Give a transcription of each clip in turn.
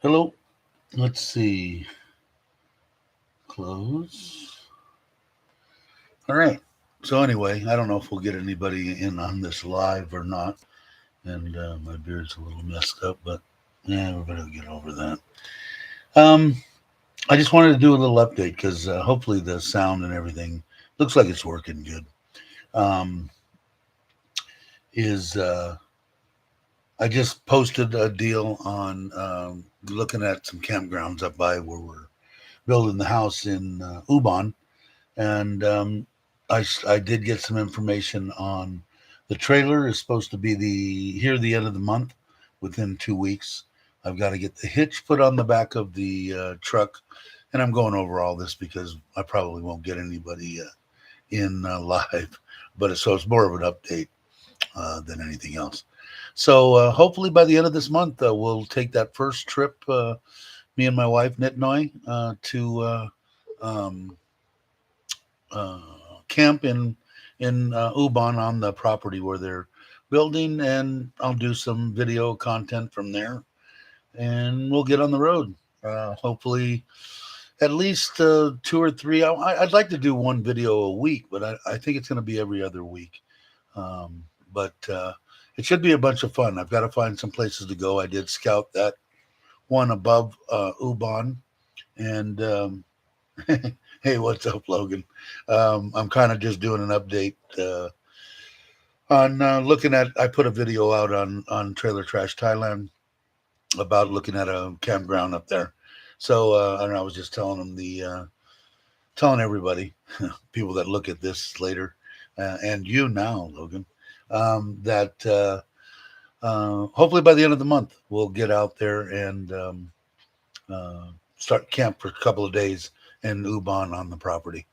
Hello. Let's see. Close. All right. So anyway, I don't know if we'll get anybody in on this live or not, and my beard's a little messed up, but yeah, everybody will get over that. Um, I just wanted to do a little update because hopefully the sound and everything looks like it's working good. Um, is I just posted a deal on looking at some campgrounds up by where we're building the house in Ubon. And I did get some information on the trailer is supposed to be the end of the month, within 2 weeks. I've got to get the hitch put on the back of the truck, and I'm going over all this because I probably won't get anybody in live, but so it's more of an update than anything else. So hopefully by the end of this month, we'll take that first trip. Me and my wife Nitnoy to um, uh, camp in Ubon on the property where they're building, and I'll do some video content from there, and we'll get on the road. Hopefully, at least 2 or 3. I'd like to do one video a week, but I think it's going to be every other week. But it should be a bunch of fun. I've got to find some places to go. I did scout that one above Ubon, and hey, what's up, Logan? I'm kind of just doing an update on looking at. I put a video out on Trailer Trash Thailand about looking at a campground up there. So I don't know. I was just telling them telling everybody, people that look at this later, and you now, Logan, that hopefully by the end of the month we'll get out there and uh, start camp for a couple of days in Ubon on the property,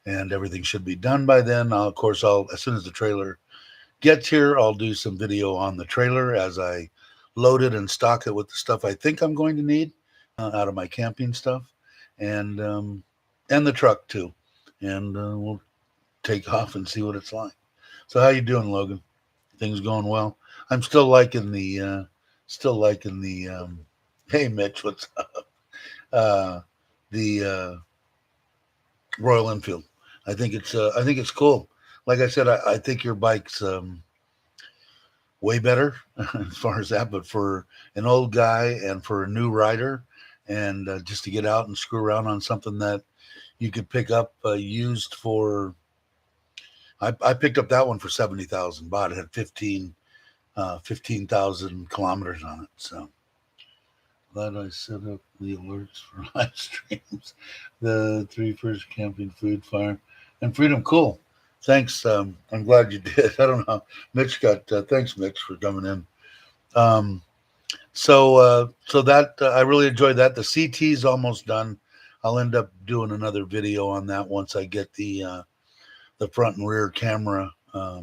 and everything should be done by then. Of course, I'll as soon as the trailer gets here, I'll do some video on the trailer as I load it and stock it with the stuff I think I'm going to need out of my camping stuff, and the truck too, and we'll take off and see what it's like. So, how you doing, Logan? Things going well? I'm still liking the. Hey, Mitch, what's up? Uh, the Royal Enfield. I think it's cool. Like I said, I think your bike's way better as far as that. But for an old guy and for a new rider, and just to get out and screw around on something that you could pick up used for, I picked up that one for 70,000. Bought it had 15,000 kilometers on it. So glad I set up the alerts for live streams. The three first camping, food, fire, and freedom. Cool. Thanks. I'm glad you did. I don't know. Mitch got. Thanks, Mitch, for coming in. Um, so that I really enjoyed that. The CT's almost done. I'll end up doing another video on that once I get the front and rear camera uh,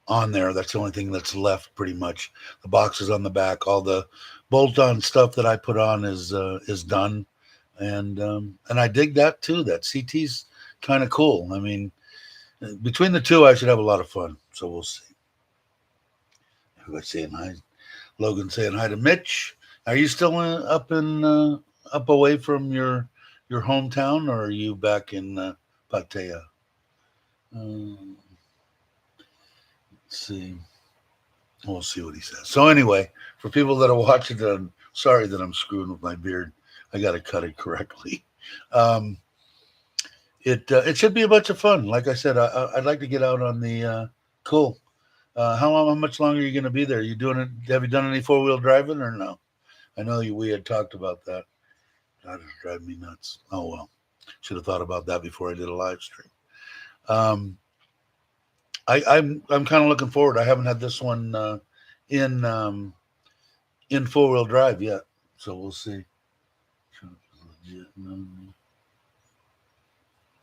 on there. That's the only thing that's left, pretty much. The boxes on the back, all the bolt-on stuff that I put on is done, and I dig that too. That CT's kind of cool. I mean, between the two, I should have a lot of fun. So we'll see. Everybody saying hi. Logan saying hi to Mitch. Are you still up away from your hometown, or are you back in Pattaya? Um, let's see. We'll see what he says. So anyway, for people that are watching, I'm sorry that I'm screwing with my beard. I got to cut it correctly. Um, it should be a bunch of fun. Like I said, I'd like to get out on the cool. How much longer are you going to be there? You doing it? Have you done any 4-wheel driving or no? I know we had talked about that. That is driving me nuts. Oh well, should have thought about that before I did a live stream. Um, I'm kind of looking forward. I haven't had this one in um, in 4-wheel drive yet, so we'll see.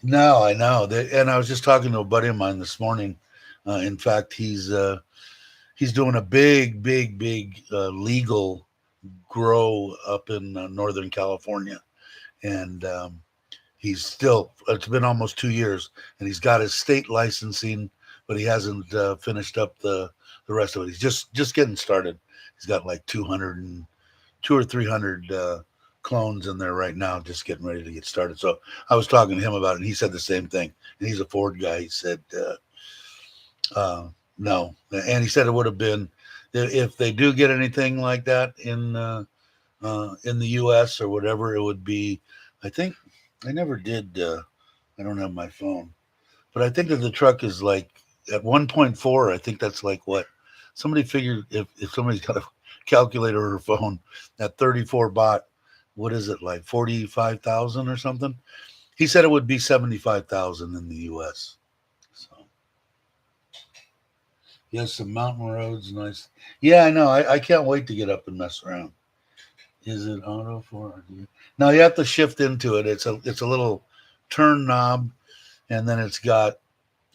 No, I know. And I was just talking to a buddy of mine this morning. In fact, he's doing a big legal grow up in Northern California, and he's still. It's been almost 2 years, and he's got his state licensing, but he hasn't finished up the rest of it. He's just getting started. He's got like 2 or 300 clones in there right now, just getting ready to get started. So I was talking to him about it, and he said the same thing. And he's a Ford guy. He said, no. And he said it would have been, if they do get anything like that in the U.S. or whatever, it would be, I think, I never did, I don't have my phone, but I think that the truck is like at 1.4, I think that's like what? Somebody figured if somebody's got a calculator or a phone, at 34 baht, what is it, like 45,000 or something? He said it would be 75,000 in the U.S. So, yes, some mountain roads, nice. Yeah, I know. I can't wait to get up and mess around. Is it auto for? Now you have to shift into it. It's a little turn knob, and then it's got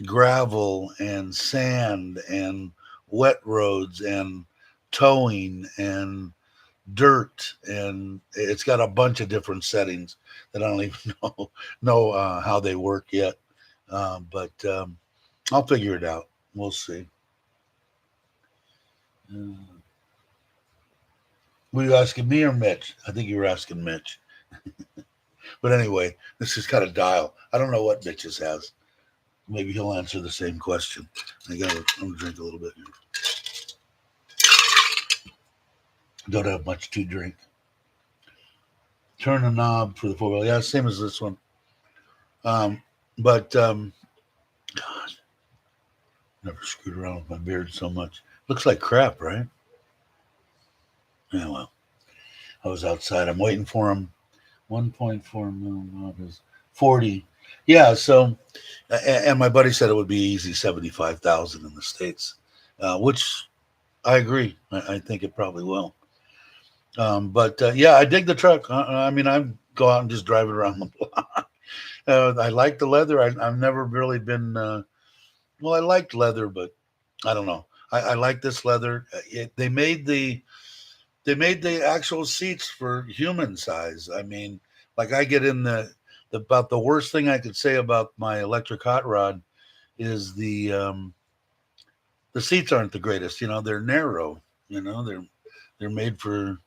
gravel and sand and wet roads and towing and dirt, and it's got a bunch of different settings that I don't even know how they work yet. But I'll figure it out. We'll see. Were you asking me or Mitch? I think you were asking Mitch. But anyway, this is kind of dial. I don't know what Mitch's has. Maybe he'll answer the same question. I'm gonna drink a little bit here. Don't have much to drink. Turn the knob for the 4-wheel. Yeah, same as this one. But God, never screwed around with my beard so much. Looks like crap, right? Yeah, well, I was outside. I'm waiting for him. 1.4 million is 40. Yeah, so, and my buddy said it would be easy 75,000 in the States, which I agree. I think it probably will. But yeah, I dig the truck. I mean, I go out and just drive it around the block. I like the leather. I've never really been, well, I liked leather, but I don't know. I like this leather. They made the actual seats for human size. I mean, like I get in about the worst thing I could say about my electric hot rod is the seats aren't the greatest. You know, they're narrow. You know, they're made for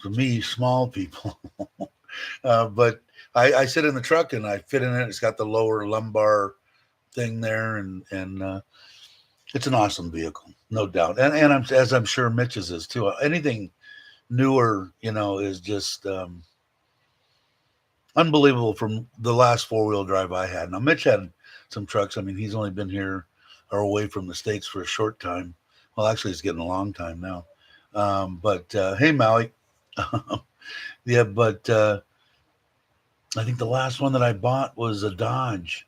me, small people. But I sit in the truck and I fit in it. It's got the lower lumbar thing there, and it's an awesome vehicle, no doubt. And as I'm sure Mitch's is too. Anything newer, is just unbelievable from the last 4-wheel drive I had. Now Mitch had some trucks. I mean, he's only been here or away from the States for a short time. Well, actually, it's getting a long time now. But hey, Maui. Yeah, but I think the last one that I bought was a Dodge.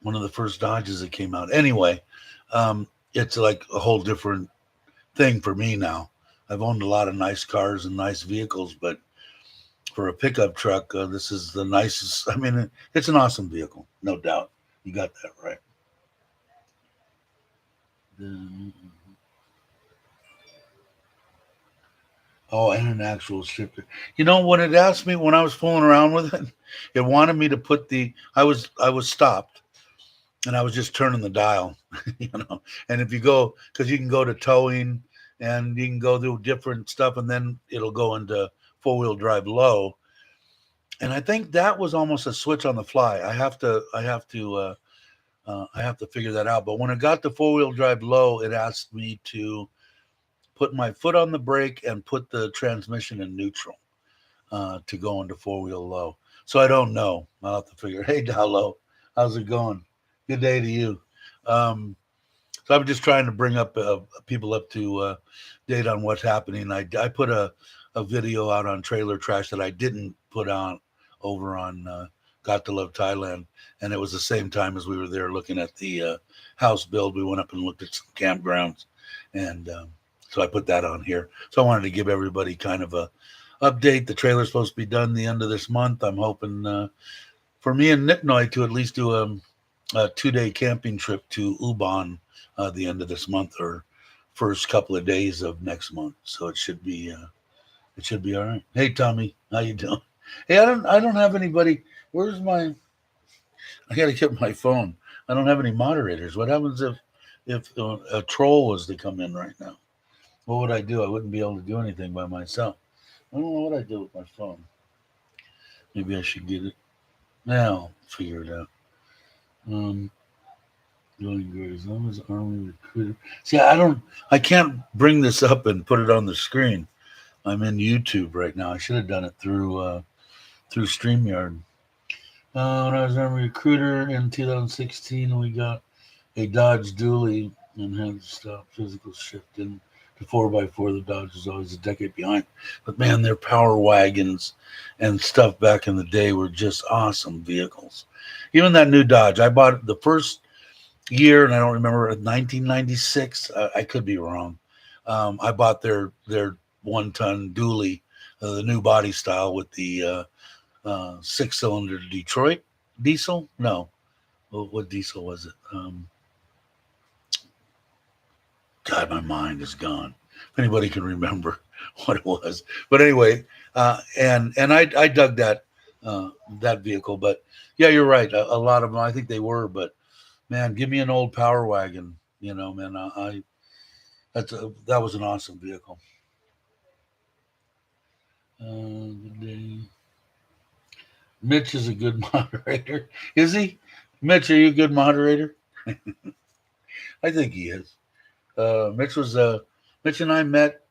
One of the first Dodges that came out. Anyway, it's like a whole different thing for me now. I've owned a lot of nice cars and nice vehicles, but for a pickup truck, this is the nicest. I mean, it's an awesome vehicle, no doubt. You got that right. Oh, and an actual shifter. When it asked me when I was fooling around with it, it wanted me to put I was stopped and I was just turning the dial, And if you go, because you can go to towing and you can go through different stuff, and then it'll go into 4-wheel drive low. And I think that was almost a switch on the fly. I have to figure that out. But when it got to 4-wheel drive low, it asked me to put my foot on the brake and put the transmission in neutral to go into 4-wheel low. So I don't know. I'll have to figure. Hey, Dalo, how's it going? Good day to you. So I'm just trying to bring up people up to date on what's happening. I put a video out on Trailer Trash that I didn't put on over on Got to Love Thailand, and it was the same time as we were there looking at the house build. We went up and looked at some campgrounds, and so I put that on here. So I wanted to give everybody kind of a update. The trailer's supposed to be done the end of this month. I'm hoping for me and Nipnoy to at least do a 2-day camping trip to Ubon the end of this month or first couple of days of next month. So it should be all right. Hey Tommy, how you doing? Hey, I don't have anybody. Where's my? I got to get my phone. I don't have any moderators. What happens if a troll was to come in right now? What would I do? I wouldn't be able to do anything by myself. I don't know what I do with my phone. Maybe I should get it. Now, I'll figure it out. Um, Doing good as long as Army recruiter. See, I can't bring this up and put it on the screen. I'm in YouTube right now. I should have done it through StreamYard. When I was Army recruiter in 2016, we got a Dodge Dually and had to stop physical shifting to 4x4. The Dodge was always a decade behind. But man, their power wagons and stuff back in the day were just awesome vehicles. Even that new Dodge, I bought the first year, and I don't remember, 1996. I could be wrong. I bought their 1-ton dually, the new body style with the 6-cylinder Detroit diesel. No, what diesel was it? God, my mind is gone. If anybody can remember what it was, but anyway, and I dug that vehicle. But yeah, you're right. A lot of them, I think they were, but man, give me an old power wagon. Man, that was an awesome vehicle. Good day. Mitch is a good moderator. Is he? Mitch, are you a good moderator? I think he is. Mitch and I met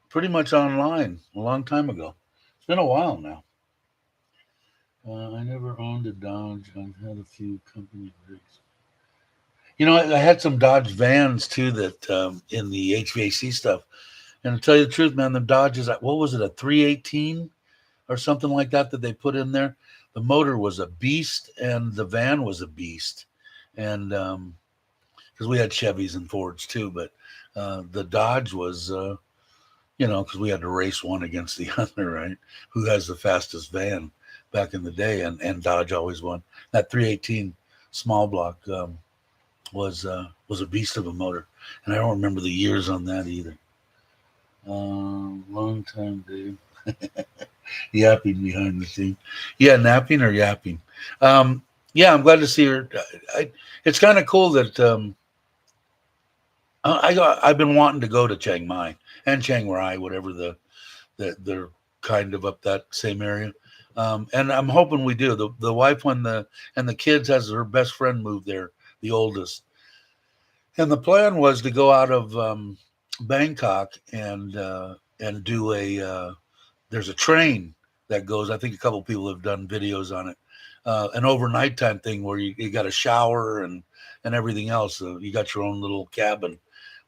pretty much online a long time ago. It's been a while now. I never owned a Dodge. I've had a few company rigs. I had some Dodge vans too that in the HVAC stuff. And to tell you the truth, man, the Dodge is what was it, a 318 or something like that they put in there. The motor was a beast, and the van was a beast. And because we had Chevys and Fords too, but the Dodge was, because we had to race one against the other, right? Who has the fastest van back in the day, and Dodge always won. That 318 small block was a beast of a motor, and I don't remember the years on that either. Long time, Dave. Yapping behind the scene. Yeah, napping or yapping. Yeah, I'm glad to see her. It's kind of cool that I've been wanting to go to Chiang Mai and Chiang Rai, whatever they're kind of up that same area. And I'm hoping we do. The wife and the kids has her best friend moved there, the oldest. And the plan was to go out of Bangkok and do there's a train that goes. I think a couple people have done videos on it. An overnight time thing where you got a shower and everything else. You got your own little cabin,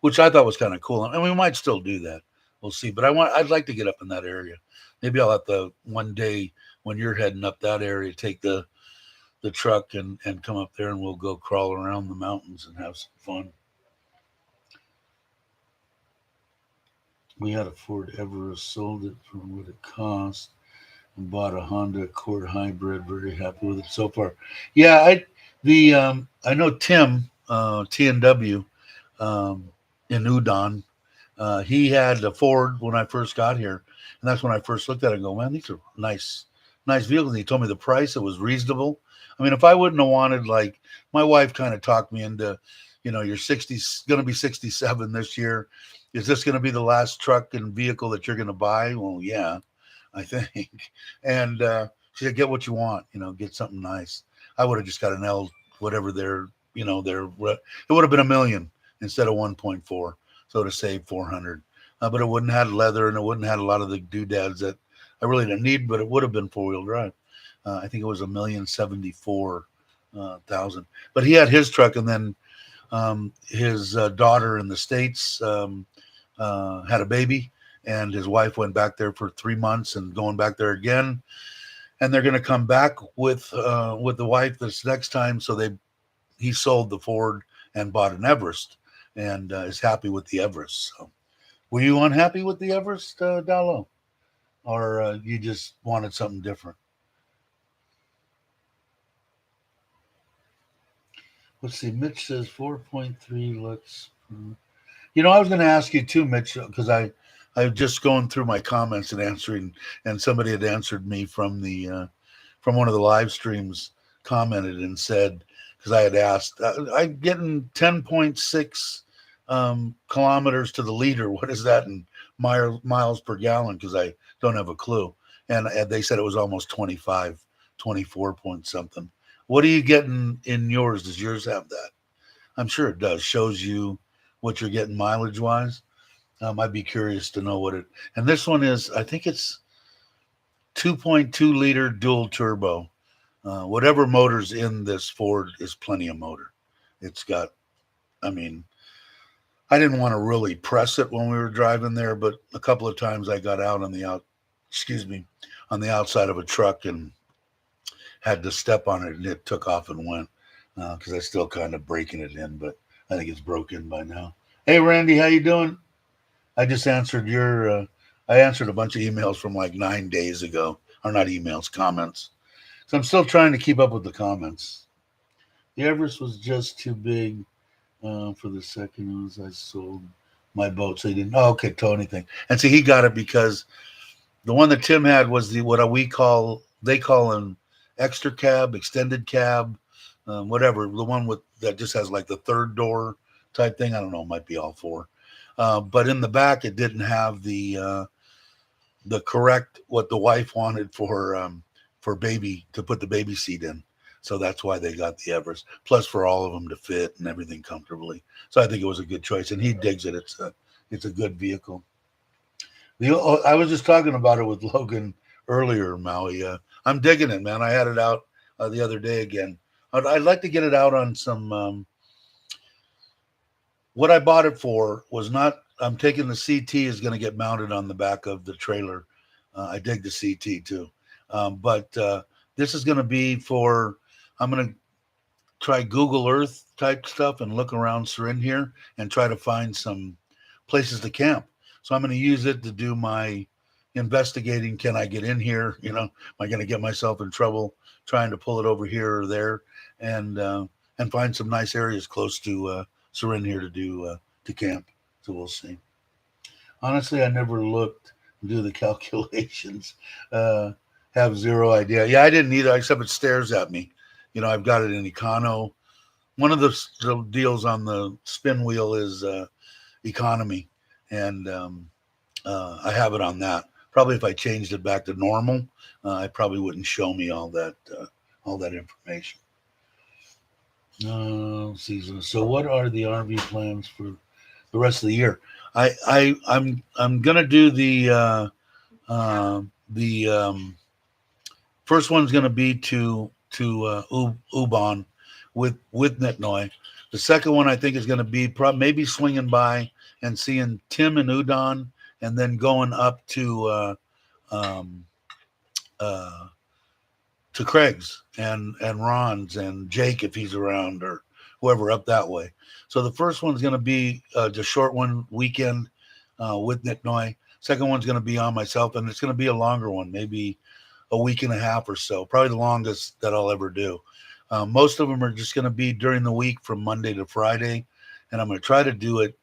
which I thought was kind of cool. And we might still do that. We'll see. But I'd like to get up in that area. Maybe I'll have to one day when you're heading up that area, take the truck and come up there, and we'll go crawl around the mountains and have some fun. We had a Ford Everest, sold it for what it cost, and bought a Honda Accord hybrid. Very happy with it so far. Yeah, I know Tim TNW in Udon. He had a Ford when I first got here, and that's when I first looked at it and go, man, these are nice vehicles. And he told me the price; it was reasonable. I mean, if I wouldn't have wanted, like, my wife kind of talked me into, you're 60, going to be 67 this year. Is this going to be the last truck and vehicle that you're going to buy? Well, yeah, I think. And she said, get what you want, get something nice. I would have just got an L, whatever it would have been $1 million instead of 1.4. So to save 400. But it wouldn't have had leather, and it wouldn't have had a lot of the doodads that I really didn't need, but it would have been 4-wheel drive. I think it was $1,074,000. But he had his truck, and then his daughter in the States had a baby, and his wife went back there for 3 months and going back there again. And they're going to come back with the wife this next time. So he sold the Ford and bought an Everest, and is happy with the Everest. So, were you unhappy with the Everest, Dallo, or you just wanted something different? Let's see. Mitch says 4.3 looks. I was going to ask you too, Mitch, because I'm just going through my comments and answering, and somebody had answered me from from one of the live streams, commented and said, because I had asked, I'm getting 10.6 kilometers to the liter. What is that in miles per gallon? Because I don't have a clue. And they said it was almost 25, 24 point something. What are you getting in yours? Does yours have that? I'm sure it does. Shows you what you're getting mileage wise. I'd be curious to know what it. And this one is, I think it's 2.2 liter dual turbo. Whatever motor's in this Ford is plenty of motor. It's got, I mean, I didn't want to really press it when we were driving there, but a couple of times I got out on the on the outside of a truck and had to step on it, and it took off and went because I still kind of breaking it in, but I think it's broken by now. Hey, Randy, how you doing? I just answered I answered a bunch of emails from like 9 days ago, or not emails, comments. So I'm still trying to keep up with the comments. The Everest was just too big for the second ones. I sold my boat, so he didn't. Oh, okay, Tony thing. And see, he got it because the one that Tim had was they call an extra cab, extended cab, whatever. The one that just has like the third door type thing. I don't know, it might be all four. But in the back, it didn't have the correct what the wife wanted for baby to put the baby seat in. So that's why they got the Everest. Plus, for all of them to fit and everything comfortably. So I think it was a good choice, and he digs it. It's a good vehicle. I was just talking about it with Logan earlier, Maui. I'm digging it, man. I had it out the other day again. I'd like to get it out on some. What I bought it for was not. I'm taking the CT is going to get mounted on the back of the trailer. I dig the CT too, but this is going to be for. I'm going to try Google Earth type stuff and look around Serin here and try to find some places to camp. So I'm going to use it to do my investigating. Can I get in here? Am I going to get myself in trouble trying to pull it over here or there, and find some nice areas close to Serin here to do to camp. So we'll see. Honestly, I never looked and do the calculations. Have zero idea. Yeah, I didn't either, except it stares at me. I've got it in econo. One of the deals on the spin wheel is economy, and I have it on that. Probably if I changed it back to normal, it probably wouldn't show me all that information. Season. So, what are the RV plans for the rest of the year? I'm gonna do the first one's gonna be to Ubon with Nitnoy. The second one I think is going to be maybe swinging by and seeing Tim and Udon, and then going up to Craig's and Ron's and Jake if he's around, or whoever up that way. So the first one's going to be just short one weekend with Nitnoy. Second one's going to be on myself, and it's going to be a longer one, maybe a week and a half or so, probably the longest that I'll ever do. Most of them are just going to be during the week from Monday to Friday, and I'm going to try to do it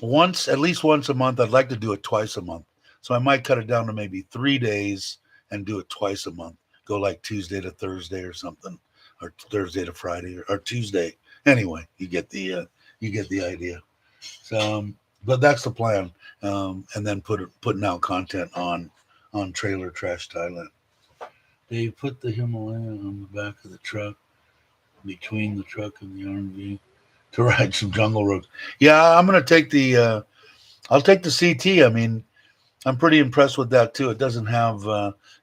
at least once a month. I'd like to do it twice a month. So I might cut it down to maybe 3 days and do it twice a month. Go like Tuesday to Thursday or something, or Thursday to Friday, or Tuesday. Anyway, you get the idea. So, but that's the plan. And then putting out content on Trailer Trash Thailand. They put the Himalaya on the back of the truck, between the truck and the RV, to ride some jungle roads. Yeah, I'm gonna take I'll take the CT. I mean, I'm pretty impressed with that too. It doesn't have.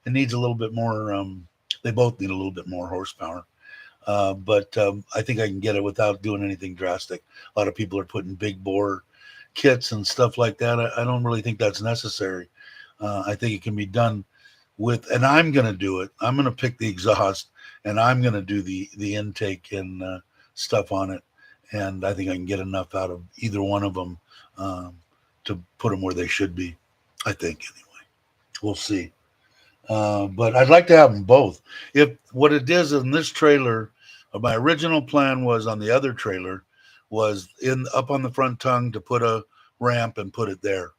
It needs a little bit more. They both need a little bit more horsepower, but I think I can get it without doing anything drastic. A lot of people are putting big bore kits and stuff like that. I don't really think that's necessary. I think it can be done and I'm going to do it. I'm going to pick the exhaust, and I'm going to do the intake and stuff on it. And I think I can get enough out of either one of them to put them where they should be. I think anyway. We'll see. But I'd like to have them both. If what it is in this trailer, my original plan was on the other trailer was up on the front tongue to put a ramp and put it there.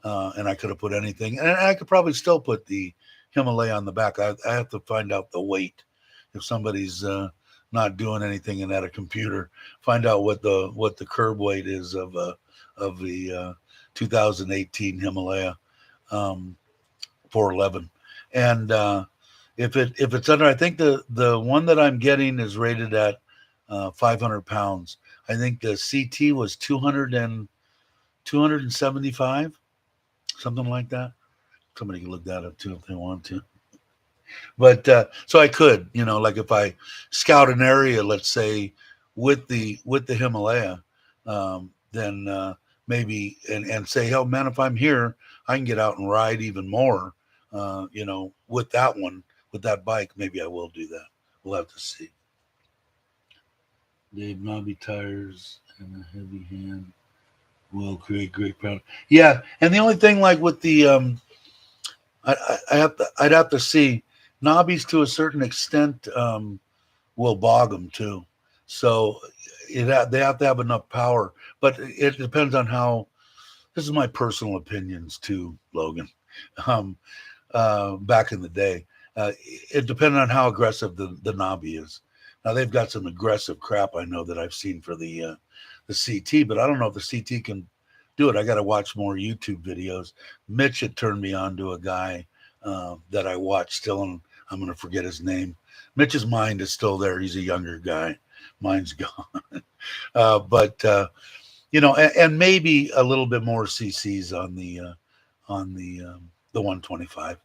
And I could have put anything, and I could probably still put the Himalaya on the back. I have to find out the weight. If somebody's not doing anything and at a computer, find out what the curb weight is of the 2018 Himalaya, 411. And if it's under, I think the one that I'm getting is rated at 500 pounds. I think the CT was 275, something like that. Somebody can look that up too if they want to. But so I could, like if I scout an area, let's say with the Himalaya, then maybe and say, hell, man, if I'm here, I can get out and ride even more. With that one, with that bike, maybe I will do that. We'll have to see. Dave, knobby tires and a heavy hand will create great power. Yeah, and the only thing like with the I'd have to see knobbies to a certain extent will bog them too. So they have to have enough power, but it depends on how. This is my personal opinions too, Logan. Um, Back in the day, it depended on how aggressive the knobby is. Now they've got some aggressive crap I know that I've seen for the CT, but I don't know if the CT can do it. I got to watch more YouTube videos. Mitch had turned me on to a guy that I watch still, and I'm going to forget his name. Mitch's mind is still there. He's a younger guy. Mine's gone. But and maybe a little bit more CCs on the 125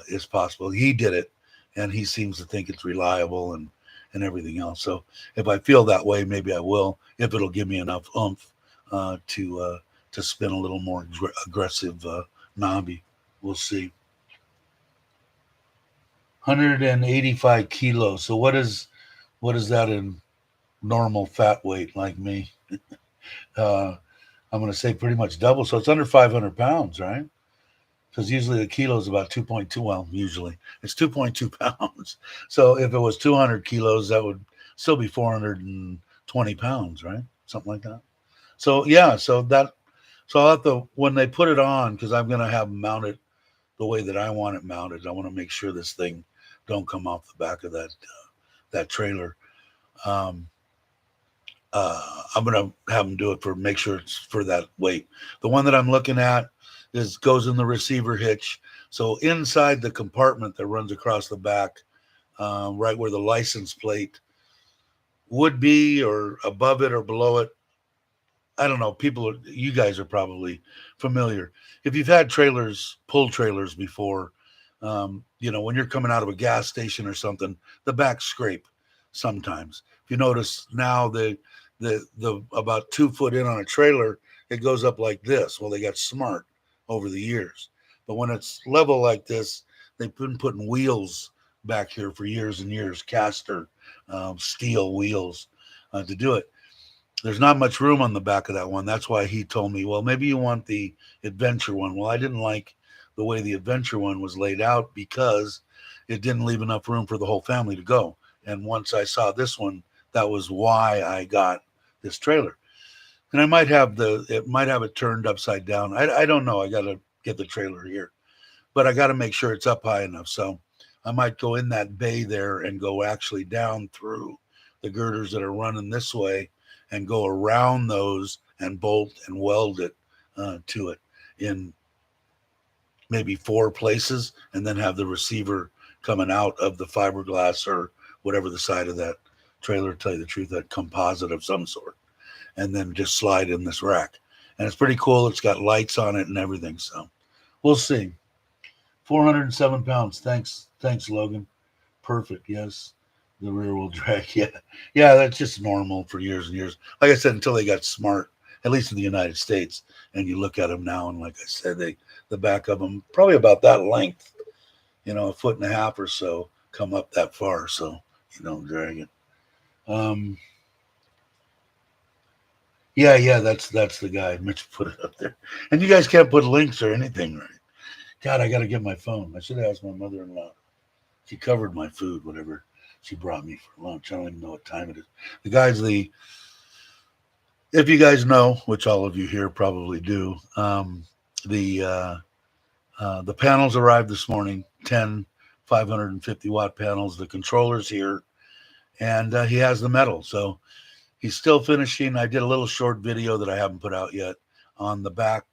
is possible. He did it, and he seems to think it's reliable and everything else. So if I feel that way, maybe I will. If it'll give me enough oomph to spin a little more aggressive knobby, we'll see. 185 kilos. So what is that in normal fat weight like me? I'm going to say pretty much double. So it's under 500 pounds, right? Because usually the kilo is about 2.2. Well, usually it's 2.2 pounds. So if it was 200 kilos, that would still be 420 pounds, right? Something like that. So yeah, so I'll have to, when they put it on, because I'm going to have them mounted the way that I want it mounted. I want to make sure this thing don't come off the back of that trailer. I'm going to have them do it make sure it's for that weight. The one that I'm looking at goes in the receiver hitch. So inside the compartment that runs across the back, right where the license plate would be, or above it or below it. I don't know. You guys are probably familiar. If you've had pull trailers before, when you're coming out of a gas station or something, the back scrape sometimes. If you notice now, the about 2 foot in on a trailer, it goes up like this. Well, they got smart over the years, but when it's level like this, they've been putting wheels back here for years and years, caster steel wheels to do it. There's not much room on the back of that one. That's why he told me, well, maybe you want the adventure one. Well, I didn't like the way the adventure one was laid out because it didn't leave enough room for the whole family to go. And once I saw this one, that was why I got this trailer. And it might have it turned upside down. I don't know. I got to get the trailer here, but I got to make sure it's up high enough. So I might go in that bay there and go actually down through the girders that are running this way and go around those and bolt and weld it to it in maybe 4 places, and then have the receiver coming out of the fiberglass or whatever the side of that trailer, to tell you the truth, that composite of some sort, and then just slide in this rack. And it's pretty cool. It's got lights on it and everything. So we'll see. 407 pounds. Thanks, Logan. Perfect. Yes. The rear wheel drag. Yeah. That's just normal for years and years. Like I said, until they got smart, at least in the United States. And you look at them now, and like I said, the back of them probably about that length, 1.5 feet or so, come up that far. So drag it. Yeah, that's the guy. Mitch put it up there. And you guys can't put links or anything, right? God, I got to get my phone. I should have asked my mother-in-law. She covered my food, whatever she brought me for lunch. I don't even know what time it is. If you guys know, which all of you here probably do, the panels arrived this morning, 10 550 watt panels. The controller's here, and he has the medal. So he's still finishing. I did a little short video that I haven't put out yet on the back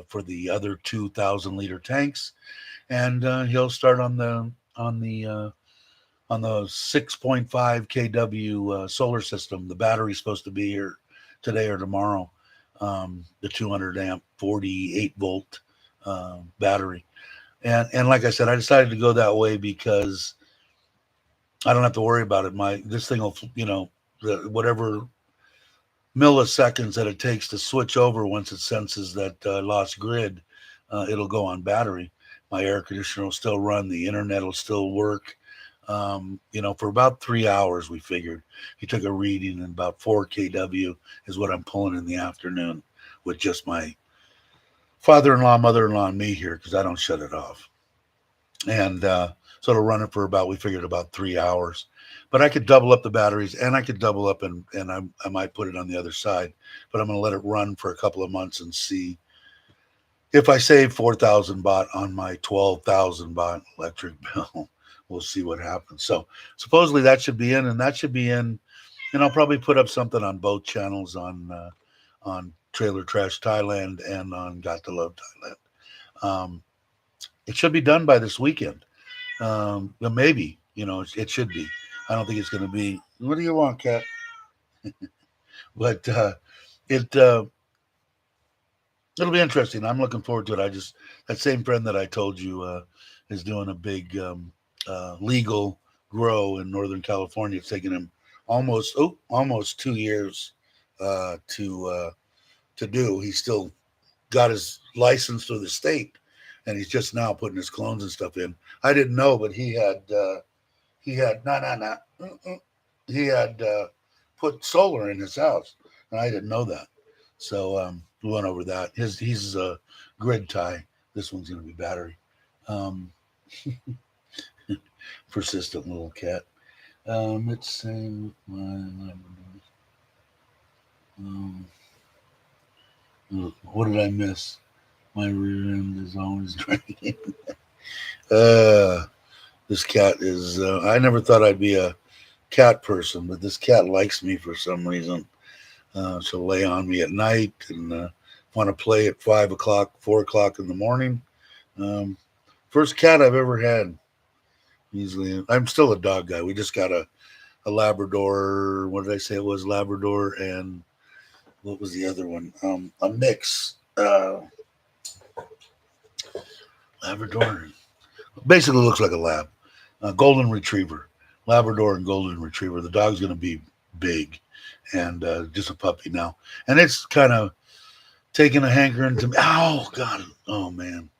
for the other 2,000-liter tanks, and he'll start on the 6.5 kW solar system. The battery's supposed to be here today or tomorrow. The 200 amp, 48 volt battery, and like I said, I decided to go that way because I don't have to worry about it. This thing will, whatever milliseconds that it takes to switch over once it senses that lost grid, it'll go on battery. My air conditioner will still run. The internet will still work. For about 3 hours, we figured. He took a reading, and about 4 kW is what I'm pulling in the afternoon with just my father-in-law, mother-in-law, and me here because I don't shut it off. And so it'll run it for we figured about 3 hours. But I could double up the batteries, and I could double up, and I might put it on the other side. But I'm going to let it run for a couple of months and see if I save 4,000 baht on my 12,000 baht electric bill. We'll see what happens. So supposedly that should be in, and I'll probably put up something on both channels on Trailer Trash Thailand and on Got to Love Thailand. It should be done by this weekend. Maybe, it should be. I don't think it's going to be. What do you want, Kat? But it'll be interesting. I'm looking forward to it. That same friend that I told you is doing a big legal grow in Northern California. It's taken him almost 2 years to do. He's still got his license through the state, and he's just now putting his clones and stuff in. I didn't know, but he had put solar in his house, and I didn't know that. So we went over that. He's a grid tie. This one's going to be battery. Persistent little cat. Let's say what did I miss? My rear end is always dragging. This cat is. I never thought I'd be a cat person, but this cat likes me for some reason. She'll lay on me at night and want to play at 5 o'clock, 4 o'clock in the morning. First cat I've ever had. Easily, I'm still a dog guy. We just got a Labrador. What did I say it was? Labrador, and what was the other one? A mix. Labrador. Basically looks like a lab. Golden Retriever. Labrador and Golden Retriever. The dog's going to be big and just a puppy now. And it's kind of taking a hankering to me. Oh, God. Oh, man.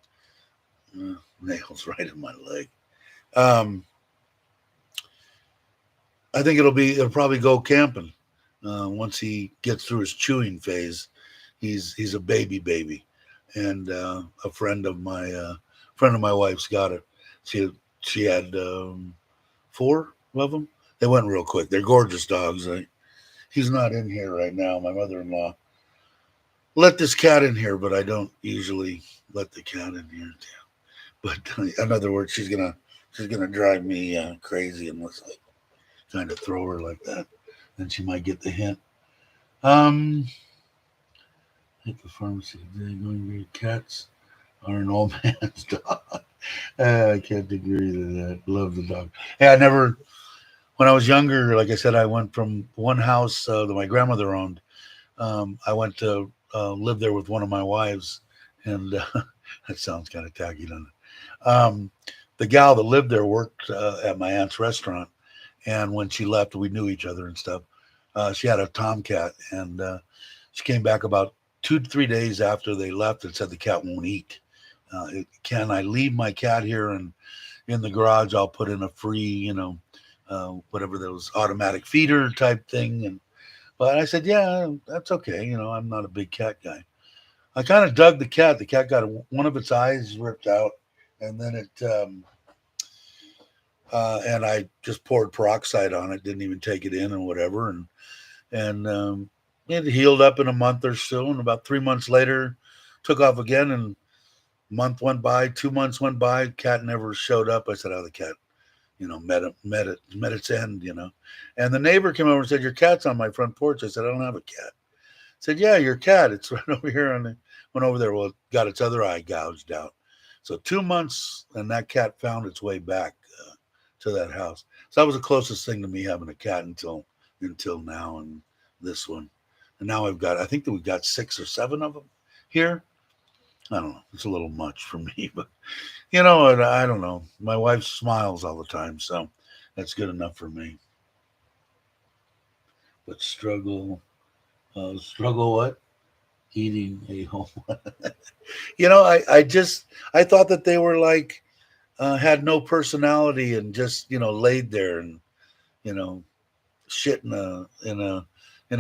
Nails right in my leg. I think it'll probably go camping once he gets through his chewing phase. He's a baby, and a friend of my wife's got it. She had 4 of them. They went real quick. They're gorgeous dogs. He's not in here right now. My mother-in-law let this cat in here, but I don't usually let the cat in here. But in other words, she's gonna drive me crazy unless I kind of throw her like that. Then she might get the hint. At the pharmacy today, going to be cats are an old man's dog. I can't agree to that. Love the dog. Hey, when I was younger, like I said, I went from one house that my grandmother owned. I went to live there with one of my wives, and that sounds kind of tacky, doesn't it? The gal that lived there worked at my aunt's restaurant, and when she left, we knew each other and stuff. She had a tomcat, and she came back about 2 to 3 days after they left and said the cat won't eat. Can I leave my cat here and in the garage? I'll put in a free, whatever those automatic feeder type thing. But I said, yeah, that's okay. I'm not a big cat guy. I kind of dug the cat. The cat got one of its eyes ripped out, and then and I just poured peroxide on it. Didn't even take it in and whatever, and it healed up in a month or so. And about 3 months later, took off again. And month went by, 2 months went by. Cat never showed up. I said, "Oh, the cat met its end. And the neighbor came over and said, "Your cat's on my front porch." I said, "I don't have a cat." I said, "Yeah, your cat. It's right over here." And went over there. Well, it got its other eye gouged out. So 2 months, and that cat found its way back to that house. So that was the closest thing to me having a cat until now, and this one. And now I think that we've got 6 or 7 of them here. I don't know. It's a little much for me, but I don't know. My wife smiles all the time, so that's good enough for me. But struggle what? Eating a home. I thought that they were like had no personality and just laid there and you know shit in a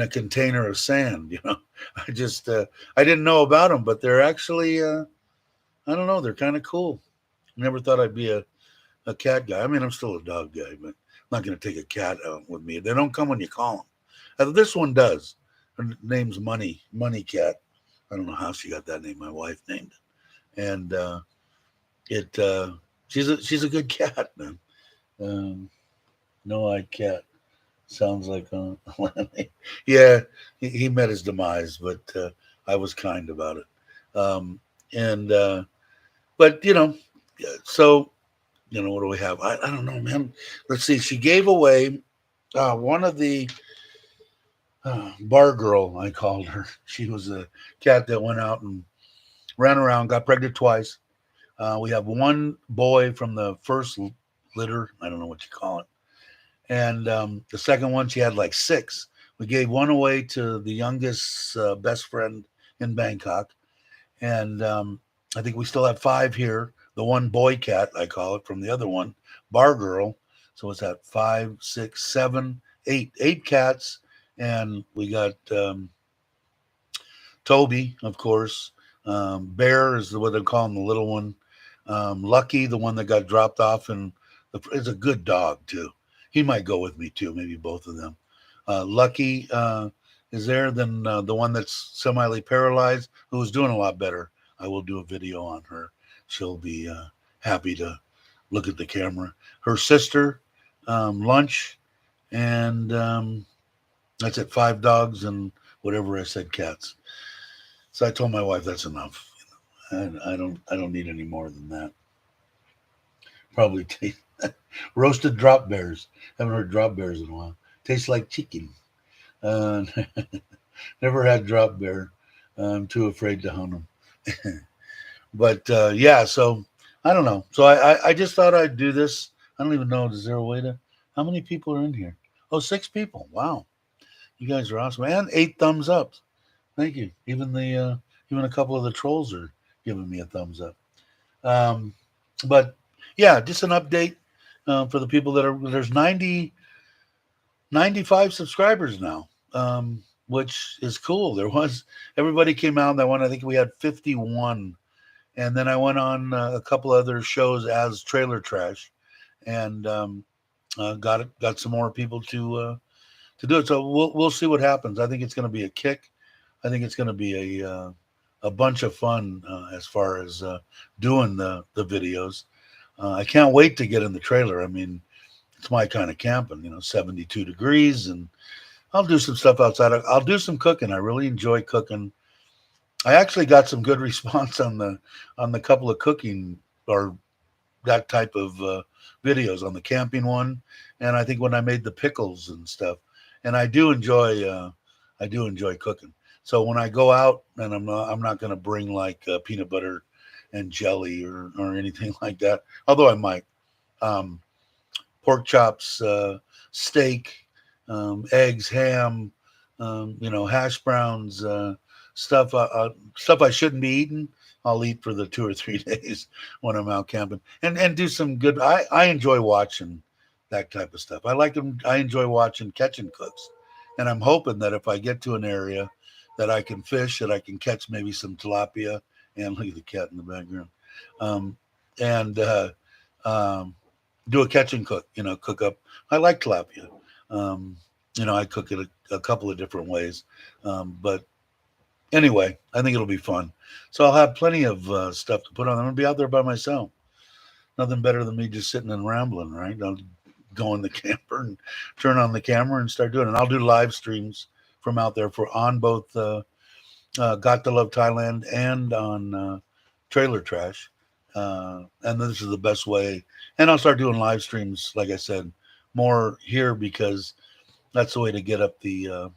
container of sand. I just I didn't know about them, but they're actually I don't know. They're kind of cool. Never thought I'd be a cat guy. I mean, I'm still a dog guy, but I'm not going to take a cat out with me. They don't come when you call them. This one does. Her name's Money Cat. I don't know how she got that name. My wife named it, and it she's a good cat, man. Um, No-eyed cat sounds like yeah. He met his demise, but I was kind about it. And but so what do we have? I don't know, man. Let's see. She gave away one of the bar girl, I called her. She was a cat that went out and ran around, got pregnant twice. We have one boy from the first litter. I don't know what you call it. And the second one, she had like 6. We gave one away to the youngest best friend in Bangkok. And I think we still have 5 here. The one boy cat, I call it, from the other one, bar girl. So it's at 5, 6, 7, 8, 8 cats. And we got Toby, of course. Bear is what they call him, the little one. Lucky, the one that got dropped off, and is a good dog too. He might go with me too, maybe both of them. Lucky is there. Then the one that's semi paralyzed, who's doing a lot better. I will do a video on her. She'll be happy to look at the camera. Her sister, Lunch, and that's it. 5 dogs and whatever I said, cats. So I told my wife that's enough. I don't need any more than that. Probably roasted drop bears. Haven't heard drop bears in a while. Tastes like chicken. Uh, Never had drop bear. I'm too afraid to hunt them. But yeah, so I don't know. So I just thought I'd do this. I don't even know. Is there a way to? How many people are in here? Oh, 6 people. Wow, you guys are awesome. And 8 thumbs up. Thank you. Even a couple of the trolls are giving me a thumbs up. Um, but yeah, just an update for the people that are. There's 95 subscribers now, which is cool. Everybody came out that one. I think we had 51, and then I went on a couple other shows as Trailer Trash, and got some more people to do it. So we'll see what happens. I think it's going to be a kick. I think it's going to be a bunch of fun as far as doing the videos. I can't wait to get in the trailer. I mean, it's my kind of camping, 72 degrees, and I'll do some stuff outside. I'll do some cooking. I really enjoy cooking. I actually got some good response on the couple of cooking or that type of videos on the camping one, and I think when I made the pickles and stuff. And I do enjoy cooking. So when I go out, and I'm not going to bring like peanut butter and jelly or anything like that. Although I might. Pork chops, steak, eggs, ham, hash browns, stuff I shouldn't be eating. I'll eat for the 2 or 3 days when I'm out camping, and do some good. I enjoy watching that type of stuff. I like them. I enjoy watching catching cooks, and I'm hoping that if I get to an area that I can fish, that I can catch maybe some tilapia. And look at the cat in the background, um, and do a catch and cook, cook up. I like tilapia. Um, I cook it a couple of different ways. But anyway, I think it'll be fun. So I'll have plenty of stuff to put on. I'm going to be out there by myself. nothing better than me just sitting and rambling, right? I'll go in the camper and turn on the camera and start doing it. And I'll do live streams from out there for on both Got to Love Thailand and on Trailer Trash. And this is the best way. And I'll start doing live streams, like I said, more here because that's the way to get up the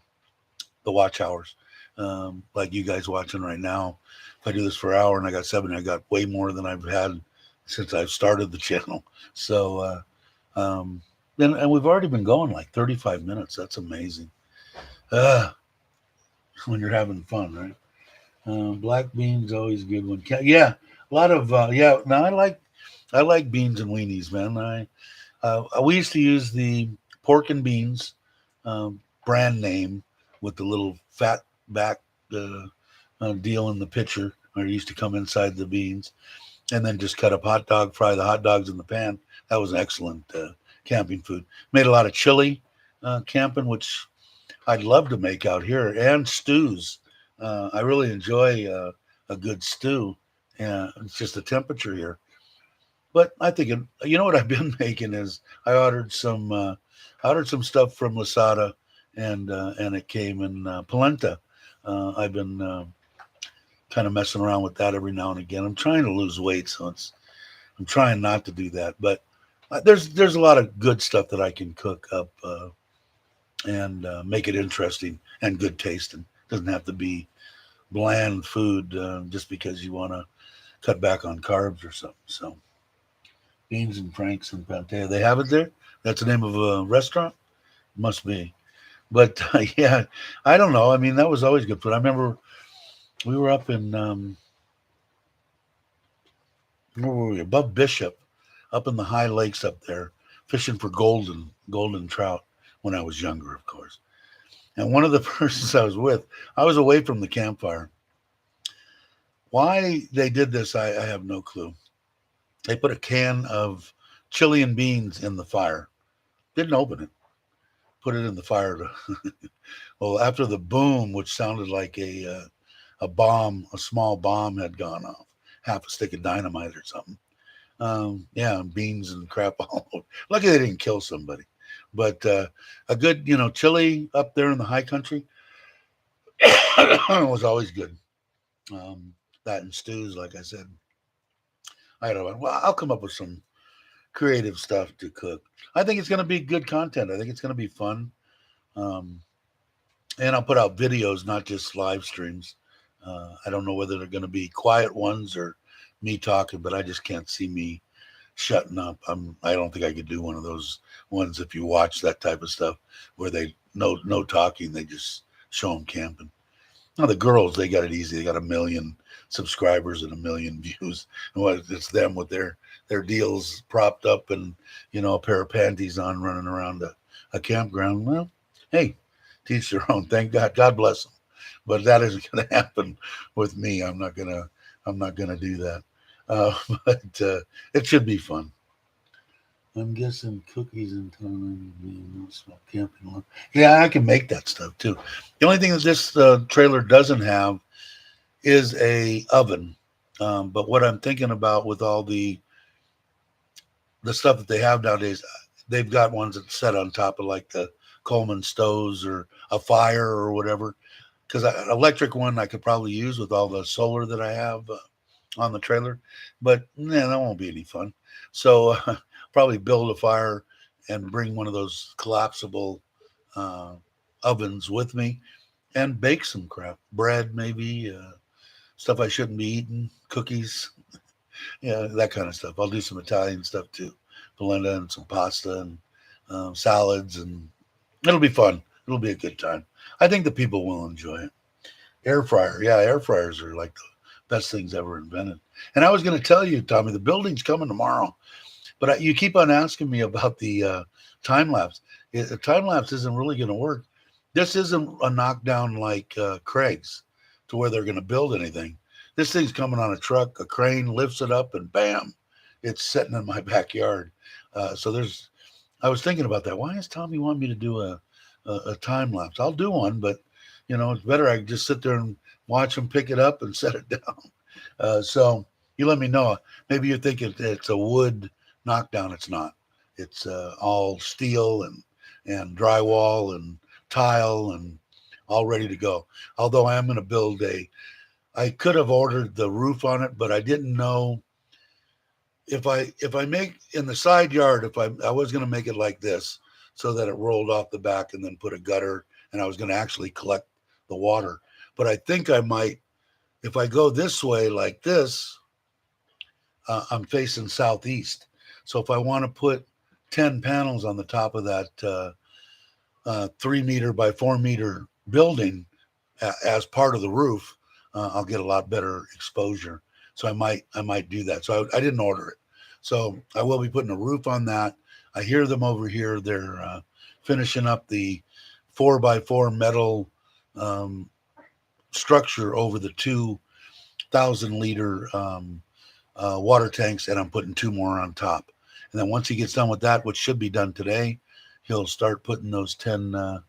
watch hours. Like you guys watching right now. If I do this for an hour and I got 7, I got way more than I've had since I've started the channel. So, and we've already been going like 35 minutes. That's amazing. When you're having fun, right? Black beans always a good one. Yeah, a lot of yeah. Now I like beans and weenies, man. We used to use the pork and beans brand name with the little fat back deal in the pitcher, where it used to come inside the beans, and then just cut up hot dog, fry the hot dogs in the pan. That was excellent camping food. Made a lot of chili camping, which I'd love to make out here, and stews. I really enjoy a good stew. Yeah, it's just the temperature here. But I think you know what I've been making is I ordered some stuff from Lasada, and it came in polenta. I've been kind of messing around with that every now and again. I'm trying to lose weight, so I'm trying not to do that. But there's a lot of good stuff that I can cook up and make it interesting and good tasting. It doesn't have to be bland food just because you want to cut back on carbs or something. So beans and franks and pate. They have it there. That's the name of a restaurant. Must be. But yeah, I don't know. I mean, that was always good food. I remember we were up in where were we? Above Bishop, up in the high lakes up there, fishing for golden trout when I was younger, of course. And one of the persons I was with, I was away from the campfire. Why they did this, I have no clue. They put a can of chili and beans in the fire. Didn't open it. Put it in the fire. Well, after the boom, which sounded like a bomb, a small bomb had gone off, half a stick of dynamite or something. Yeah, beans and crap all over. Lucky they didn't kill somebody. But a good, chili up there in the high country was always good. That and stews, like I said. I don't know. Well, I'll come up with some creative stuff to cook. I think it's going to be good content. I think it's going to be fun. Um, and I'll put out videos, not just live streams. I don't know whether they're going to be quiet ones or me talking, but I just can't see me shutting up. I don't think I could do one of those ones if you watch that type of stuff where they no talking, they just show them camping. Now the girls, they got it easy. They got 1 million subscribers and 1 million views. And what it's them with their deals propped up and a pair of panties on running around a campground. Well, hey, teach their own. Thank God. God bless them. But that isn't going to happen with me. I'm not gonna do that. But it should be fun. I'm guessing cookies and Thailand being small camping. Yeah, I can make that stuff too. The only thing that this trailer doesn't have is a oven. But what I'm thinking about with all the stuff that they have nowadays, they've got ones that set on top of like the Coleman stoves or a fire or whatever. Because an electric one I could probably use with all the solar that I have on the trailer, but that won't be any fun. So probably build a fire and bring one of those collapsible ovens with me and bake some crap, bread maybe, stuff I shouldn't be eating, cookies, yeah, that kind of stuff. I'll do some Italian stuff too, polenta and some pasta and salads, and it'll be fun. It'll be a good time. I think the people will enjoy it. Air fryer, yeah, air fryers are like the best things ever invented. And I was going to tell you, Tommy, the building's coming tomorrow, but you keep on asking me about the time lapse. The time lapse isn't really going to work. This isn't a knockdown like Craig's, to where they're going to build anything. This thing's coming on a truck, a crane lifts it up, and bam, it's sitting in my backyard. I was thinking about that. Why does Tommy want me to do a time lapse? I'll do one, but it's better I just sit there and watch him pick it up and set it down. So You let me know. Maybe you think it's a wood knockdown. It's not. It's all steel and drywall and tile and all ready to go. Although I am going to build I could have ordered the roof on it, but I didn't know if I make in the side yard, if I was going to make it like this so that it rolled off the back and then put a gutter, and I was going to actually collect the water. But I think I might, if I go this way like this, I'm facing southeast. So if I want to put 10 panels on the top of that 3 meter by 4 meter building as part of the roof, I'll get a lot better exposure. So I might do that. So I didn't order it. So I will be putting a roof on that. I hear them over here. They're finishing up the 4x4 metal structure over the 2,000 liter water tanks, and I'm putting 2 more on top. And then once he gets done with that, which should be done today, he'll start putting those 10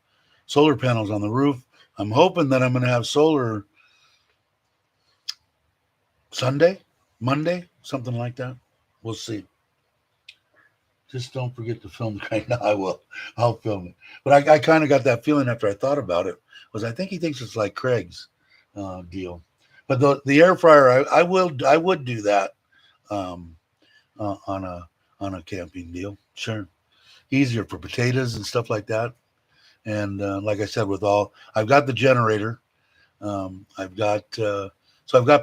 solar panels on the roof. I'm hoping that I'm going to have solar Sunday, Monday, something like that. We'll see. Just don't forget to film it right now. I will. I'll film it. But I kind of got that feeling after I thought about it, was I think he thinks it's like Craig's deal. But the air fryer, I would do that on a camping deal. Sure. Easier for potatoes and stuff like that. And like I said, I've got the generator. I've got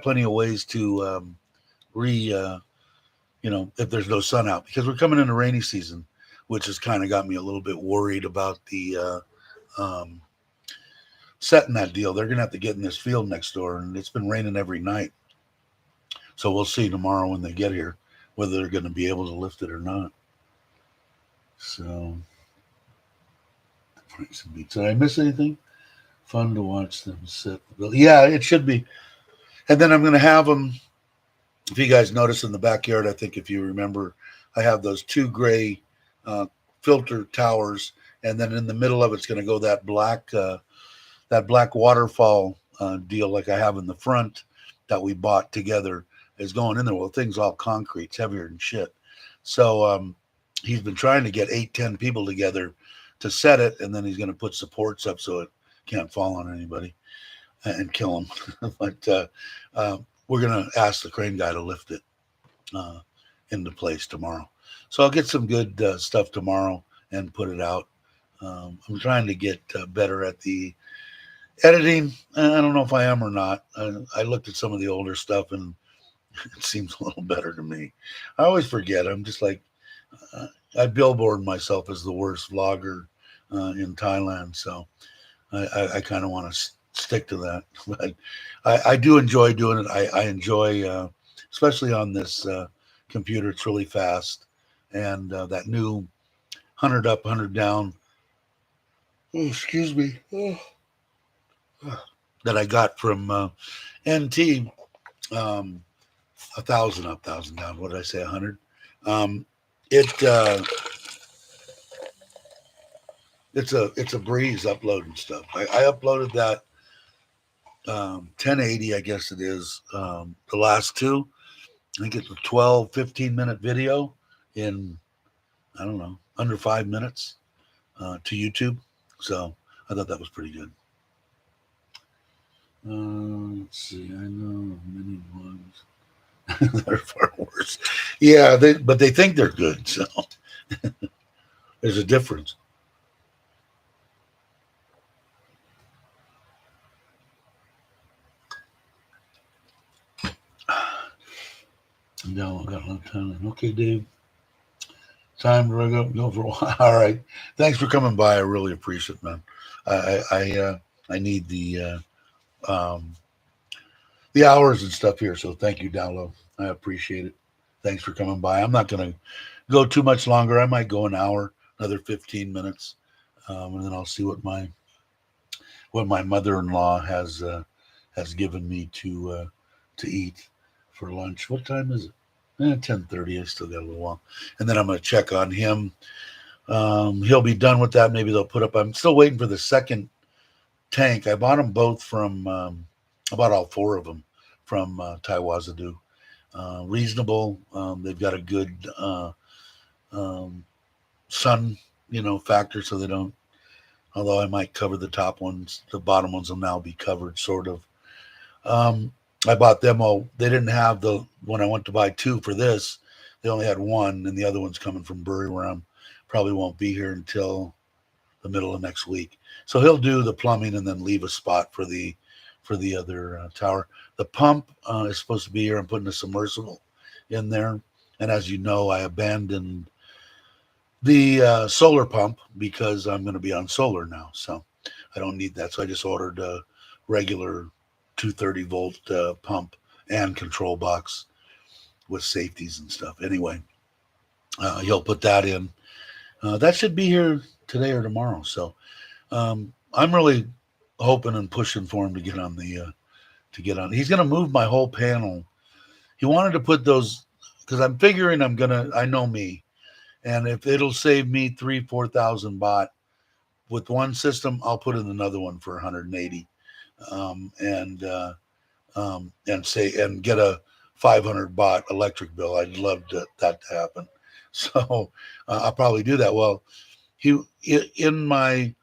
plenty of ways to if there's no sun out, because we're coming into rainy season, which has kind of got me a little bit worried about the setting that deal. They're going to have to get in this field next door, and it's been raining every night. So we'll see tomorrow when they get here whether they're going to be able to lift it or not. So, did I miss anything? Fun to watch them set the bill. Yeah, it should be. And then I'm going to have them, if you guys notice in the backyard, I think if you remember, I have those 2 gray filter towers, and then in the middle of it's going to go that black waterfall deal like I have in the front that we bought together is going in there. Well, the thing's all concrete, it's heavier than shit. So he's been trying to get 8-10 people together to set it, and then he's going to put supports up so it can't fall on anybody and kill them. But we're going to ask the crane guy to lift it into place tomorrow. So I'll get some good stuff tomorrow and put it out. I'm trying to get better at the editing. I don't know if I am or not. I looked at some of the older stuff, and it seems a little better to me. I always forget. I'm just like, I billboard myself as the worst vlogger in Thailand. So I kind of want to stick to that. But I do enjoy doing it. I enjoy, especially on this computer, it's really fast. And that new 100 up, 100 down, excuse me, that I got from NT, 1,000 up, 1,000 down. What did I say, 100? It's a breeze uploading stuff. I uploaded that 1080, I guess it is, the last 2. I think it's a 12-15 minute video in, I don't know, under 5 minutes to YouTube. So I thought that was pretty good. Let's see. I know many ones that are far worse. Yeah, but they think they're good. So there's a difference. No, I got a lot of time. Okay, Dave. Time to go for a while. All right. Thanks for coming by. I really appreciate it, man. I need the hours and stuff here. So thank you, Download. I appreciate it. Thanks for coming by. I'm not going to go too much longer. I might go an hour, another 15 minutes, and then I'll see what my mother-in-law has given me to eat for lunch. What time is it? 10:30. I still got a little while, and then I'm going to check on him. He'll be done with that. Maybe they'll put up. I'm still waiting for the second tank. I bought them both from. I bought all 4 of them from Taiwazadu. reasonable. They've got a good um, sun, factor, so they don't. Although I might cover the top ones, the bottom ones will now be covered, sort of. Um, I bought them all. They didn't have the when I went to buy two for this. They only had one, and the other one's coming from Bury, where I'm probably won't be here until the middle of next week. So he'll do the plumbing and then leave a spot for the other tower. The pump is supposed to be here. I'm putting a submersible in there, and as you know, I abandoned the solar pump because I'm going to be on solar now, so I don't need that. So I just ordered a regular 230-volt pump and control box with safeties and stuff. Anyway, he'll put that in. That should be here today or tomorrow. So I'm really hoping and pushing for him to get on the to get on. He's going to move my whole panel. He wanted to put those because I'm figuring I know me, and if it'll save me 3,000-4,000 baht with one system, I'll put in another one for 180, and get a 500 baht electric bill. I'd love that to happen. So I'll probably do that. Well, he in my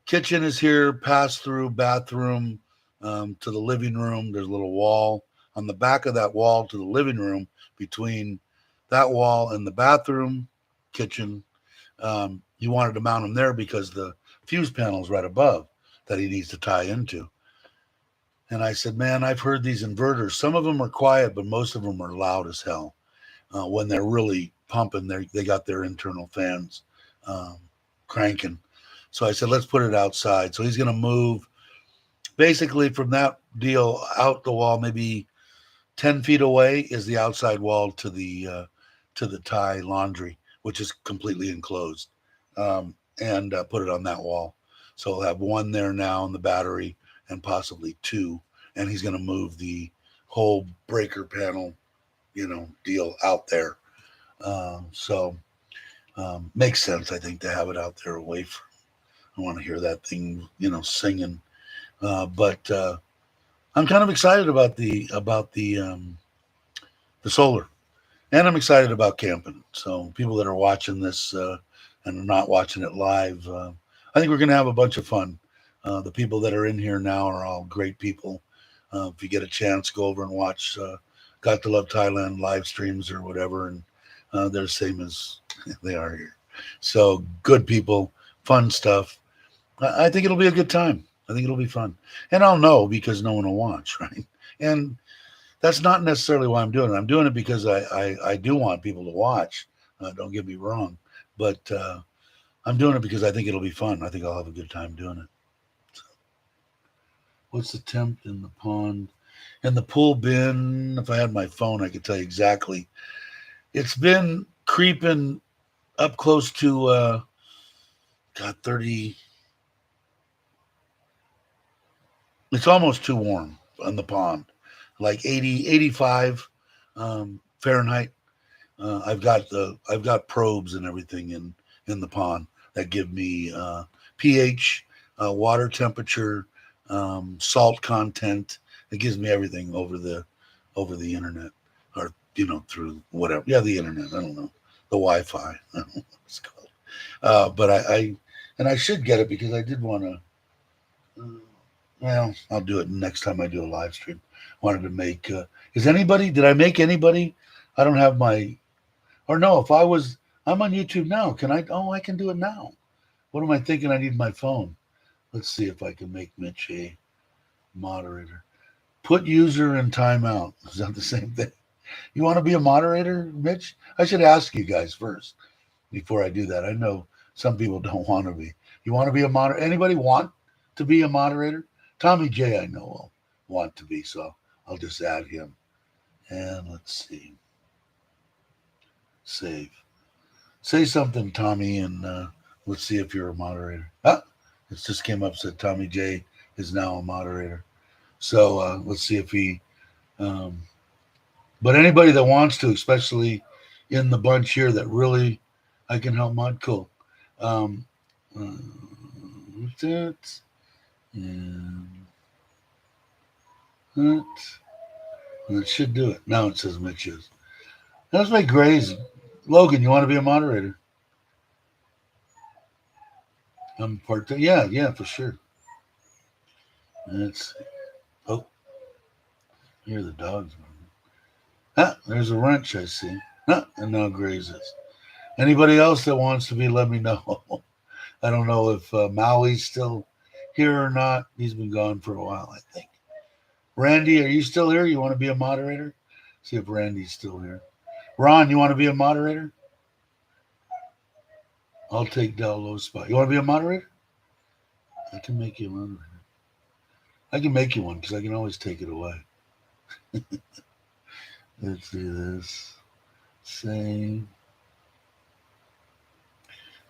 kitchen is here, pass through bathroom to the living room. There's a little wall on the back of that wall to the living room between that wall and the bathroom kitchen. He wanted to mount them there because the fuse panel is right above that he needs to tie into. And I said, man, I've heard these inverters. Some of them are quiet, but most of them are loud as hell. When they're really pumping, they got their internal fans cranking. So I said, let's put it outside. So he's going to move basically from that deal out the wall, maybe 10 feet away is the outside wall to the Thai laundry, which is completely enclosed, and put it on that wall. So he'll have one there now in the battery and possibly two. And he's going to move the whole breaker panel, deal out there. So makes sense, I think, to have it out there away from. I want to hear that thing, singing. But I'm kind of excited about the solar, and I'm excited about camping. So people that are watching this and are not watching it live, I think we're going to have a bunch of fun. The people that are in here now are all great people. If you get a chance, go over and watch Got to Love Thailand live streams or whatever, and they're the same as they are here. So good people, fun stuff. I think it'll be a good time. I think it'll be fun, and I'll know because no one will watch, right? And that's not necessarily why I'm doing it. I'm doing it because I do want people to watch. Don't get me wrong, but I'm doing it because I think it'll be fun. I think I'll have a good time doing it. So, what's the temp in the pond? In the pool bin, if I had my phone, I could tell you exactly. It's been creeping up close to, 30. It's almost too warm on the pond, like 80, 85 Fahrenheit. I've got probes and everything in the pond that give me pH, water temperature, salt content. It gives me everything over the internet, or through whatever. Yeah, the internet. I don't know, the Wi-Fi. I don't know what it's called. But I should get it because I did want to. Well, I'll do it next time I do a live stream. Wanted to make. Did I make anybody? I don't have my. Or no, I'm on YouTube now. Can I? Oh, I can do it now. What am I thinking? I need my phone. Let's see if I can make Mitch a moderator. Put user in timeout. Is that the same thing? You want to be a moderator, Mitch? I should ask you guys first before I do that. I know some people don't want to be. You want to be a moderator? Anybody want to be a moderator? Tommy J, I know will want to be, so I'll just add him. And let's see. Save. Say something, Tommy, and let's see if you're a moderator. Ah, it just came up, said Tommy J is now a moderator. So let's see if he. But anybody that wants to, especially in the bunch here, that really I can help mod, cool. What's that? And that. It should do it. Now it says Mitch is. Let's make Grays. Logan, you want to be a moderator? I'm part two. Yeah, yeah, for sure. Let's see. Oh, here the dogs. Ah, there's a wrench I see. Ah, and now Grays is. Anybody else that wants to be, let me know. I don't know if Maui's still here or not. He's been gone for a while, I think. Randy, are you still here? You want to be a moderator? See if Randy's still here. Ron, you want to be a moderator? I'll take Del Lo's spot. You want to be a moderator? I can make you a moderator. I can make you one because I can always take it away. Let's do this. Save.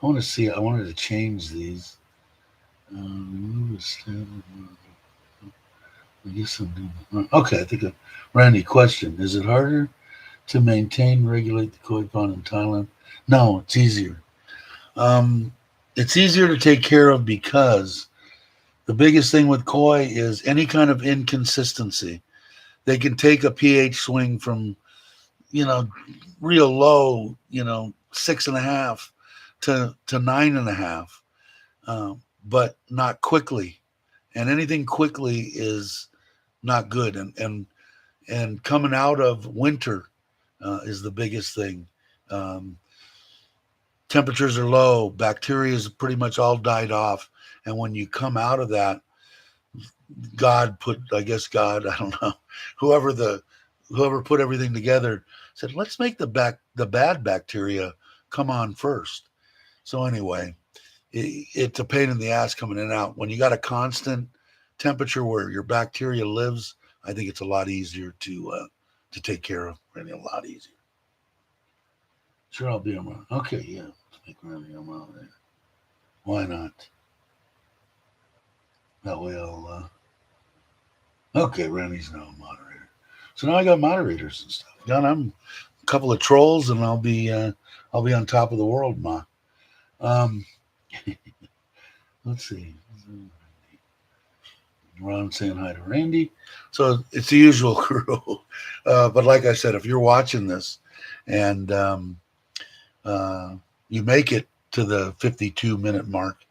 I want to see. I wanted to change these. I guess I'm doing. Okay, I think. Randy, question: is it harder to maintain, regulate the koi pond in Thailand? No, it's easier. Um, it's easier to take care of because the biggest thing with koi is any kind of inconsistency. They can take a pH swing from, you know, real low, 6.5 to 9.5, but not quickly. And anything quickly is not good. And coming out of winter is the biggest thing. Um, Temperatures are low, bacteria is pretty much all died off, and when you come out of that, I guess God, I don't know, whoever put everything together said, let's make the bad bacteria come on first. So anyway, it's a pain in the ass coming in and out. When you got a constant temperature where your bacteria lives, I think it's a lot easier to take care of. Really, a lot easier. Sure, I'll be around. Okay, yeah, let's make Randy a moderator. Why not? That way I'll. Okay, Randy's now a moderator. So now I got moderators and stuff. Done. I'm a couple of trolls, and I'll be on top of the world, ma. Um, let's see. Ron saying hi to Randy. So it's the usual crew. But like I said, if you're watching this and you make it to the 52-minute mark,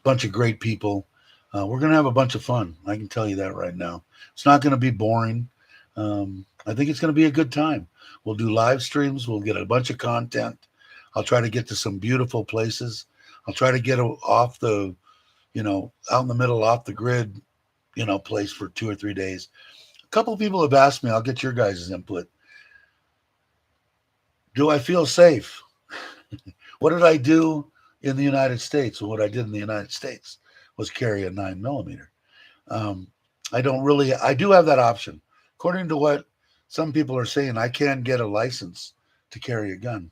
bunch of great people. We're going to have a bunch of fun. I can tell you that right now. It's not going to be boring. I think it's going to be a good time. We'll do live streams. We'll get a bunch of content. I'll try to get to some beautiful places. I'll try to get off the, out in the middle, off the grid, place for 2 or 3 days. A couple of people have asked me, I'll get your guys' input. Do I feel safe? What did I do in the United States? Well, what I did in the United States was carry a 9mm. I do have that option. According to what some people are saying, I can get a license to carry a gun.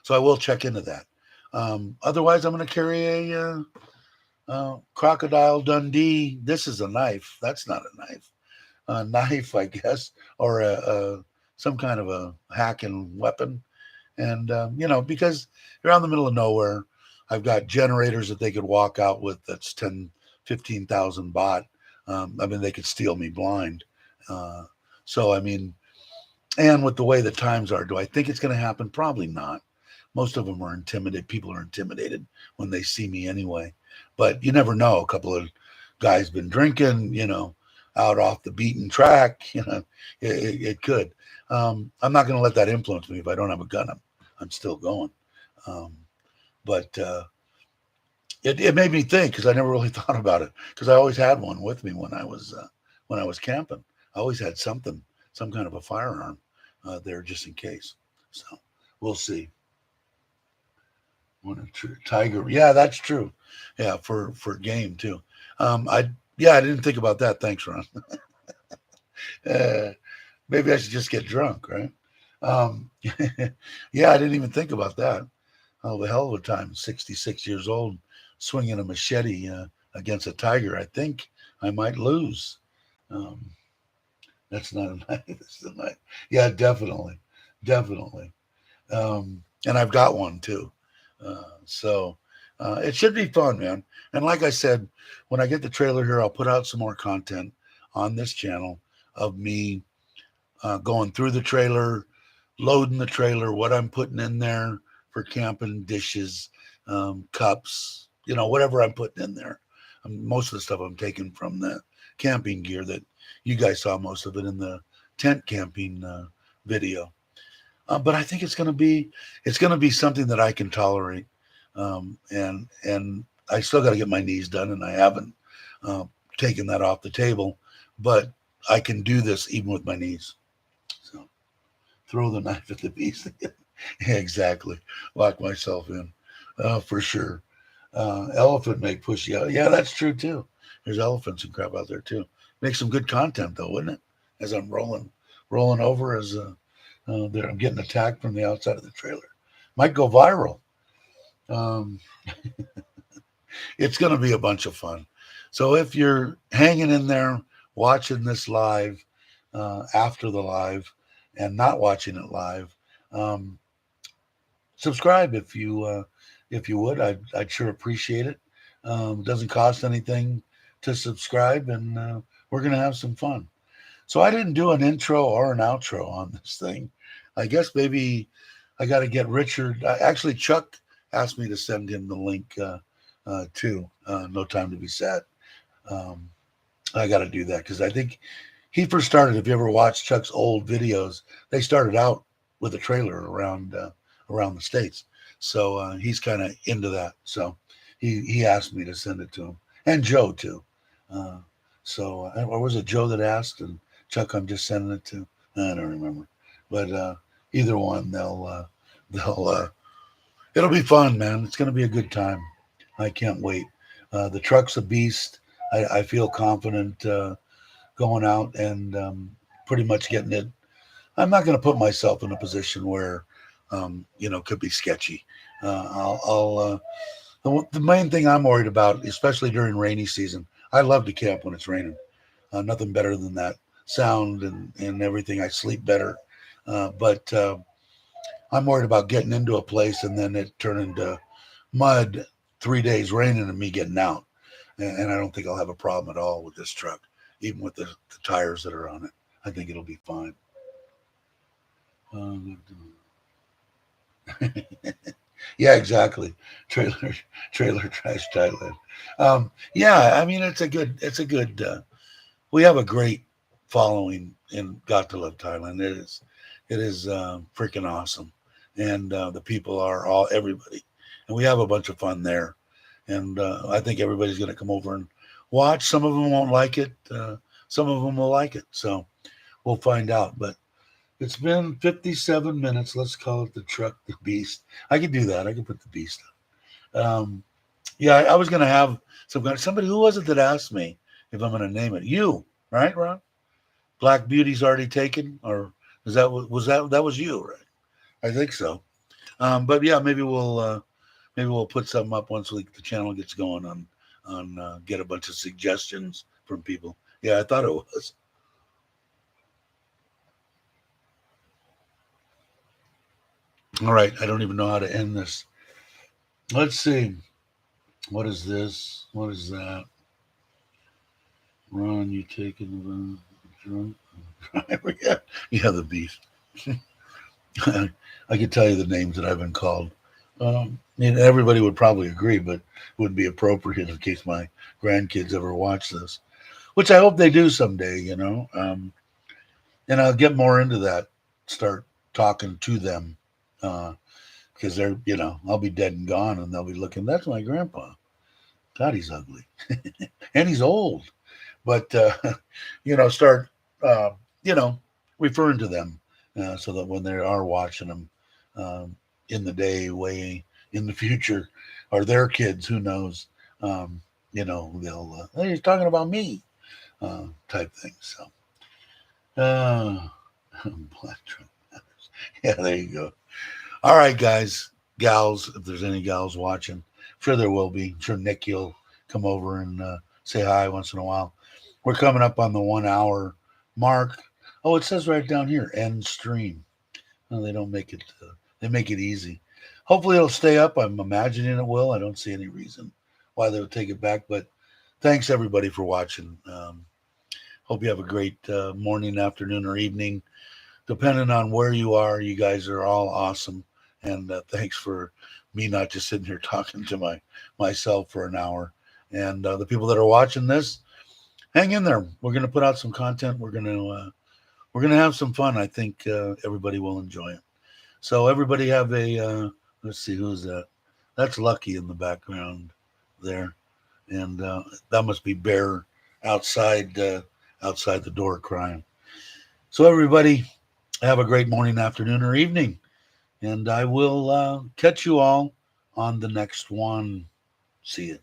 So I will check into that. Otherwise, I'm going to carry a Crocodile Dundee. This is a knife. That's not a knife. A knife, I guess, or some kind of a hacking weapon. And, because you're out in the middle of nowhere, I've got generators that they could walk out with that's 10, 15,000 baht. They could steal me blind. And with the way the times are, do I think it's going to happen? Probably not. Most of them are intimidated. People are intimidated when they see me anyway. But you never know. A couple of guys been drinking, out off the beaten track. It could. I'm not going to let that influence me. If I don't have a gun, I'm still going. But it made me think because I never really thought about it because I always had one with me when I was camping. I always had some kind of a firearm there just in case. So we'll see. Tiger, yeah, that's true. Yeah, for game too. I didn't think about that. Thanks, Ron. Maybe I should just get drunk, right? Yeah, I didn't even think about that. Oh, the hell of a time, 66 years old, swinging a machete against a tiger. I think I might lose. That's not a knife. It's a knife. Yeah, definitely. And I've got one too. So it should be fun, man. And like I said, when I get the trailer here, I'll put out some more content on this channel of me going through the trailer, loading the trailer, what I'm putting in there for camping, dishes, cups, whatever I'm putting in there. Most of the stuff I'm taking from the camping gear that you guys saw most of it in the tent camping video. But I think it's gonna be something that I can tolerate, and I still got to get my knees done, and I haven't uh, taken that off the table, but I can do this even with my knees. So throw the knife at the beast. Yeah, exactly. Lock myself in, for sure. Elephant make pussy out. Yeah, that's true too. There's elephants and crap out there too. Make some good content though, wouldn't it? As I'm rolling over as there, I'm getting attacked from the outside of the trailer. Might go viral. Um, it's going to be a bunch of fun. So if you're hanging in there watching this live, after the live, and not watching it live, um, subscribe if you would. I'd sure appreciate it. It doesn't cost anything to subscribe, and we're gonna have some fun. So I didn't do an intro or an outro on this thing. I guess maybe I got to get Richard. Actually, Chuck asked me to send him the link too. No Time to Be Sad. Um, I got to do that because I think he first started. If you ever watched Chuck's old videos, they started out with a trailer around the states. So he's kind of into that. So he asked me to send it to him, and Joe too. Uh, or was it Joe that asked and Chuck? I'm just sending it to. I don't remember, but either one, they'll it'll be fun, man. It's gonna be a good time. I can't wait. The truck's a beast. I feel confident going out and pretty much getting it. I'm not going to put myself in a position where, could be sketchy. The main thing I'm worried about, especially during rainy season, I love to camp when it's raining. Nothing better than that sound and everything. I sleep better. But I'm worried about getting into a place and then it turn into mud, 3 days raining and me getting out. And I don't think I'll have a problem at all with this truck, even with the tires that are on it. I think it'll be fine. Um, yeah, exactly. Trailer, trailer trash Thailand. Yeah, I mean it's a good. We have a great following in Got to Love Thailand. It is freaking awesome, and the people are all everybody, and we have a bunch of fun there, and I think everybody's going to come over and watch. Some of them won't like it. Some of them will like it. So we'll find out. But it's been 57 minutes. Let's call it the truck, the beast. I can do that. I can put the beast on. Yeah, I was going to have somebody. Who was it that asked me if I'm going to name it? You, right, Ron? Black Beauty's already taken, or is that was you, right? I think so. But yeah, maybe we'll put something up once the channel gets going on get a bunch of suggestions from people. Yeah, I thought it was. All right, I don't even know how to end this. Let's see. What is this? What is that? Ron, you taking the drunk driver? Yeah, yeah, the beast. I could tell you the names that I've been called. And everybody would probably agree, but it would be appropriate in case my grandkids ever watch this, which I hope they do someday. And I'll get more into that, start talking to them, uh, because I'll be dead and gone, and they'll be looking. That's my grandpa. God, he's ugly, and he's old. But start, uh, you know, referring to them, so that when they are watching them, in the day, way in the future, or their kids, who knows, they'll, hey, he's talking about me, type thing. So, uh, black truck. Yeah, there you go. All right, guys, gals, if there's any gals watching, I'm sure there will be. I'm sure Nick, you'll come over and say hi once in a while. We're coming up on the 1 hour mark. Oh, it says right down here, end stream. No, they don't make it. They make it easy. Hopefully, it'll stay up. I'm imagining it will. I don't see any reason why they would take it back. But thanks everybody for watching. Hope you have a great morning, afternoon, or evening. depending on where you are, you guys are all awesome. And thanks for me not just sitting here talking to myself for an hour. And the people that are watching this, hang in there. We're going to put out some content. We're gonna have some fun. I think everybody will enjoy it. So everybody have a let's see, who's that? That's Lucky in the background there, and that must be Bear outside outside the door crying. So everybody have a great morning, afternoon, or evening, and I will catch you all on the next one. See you.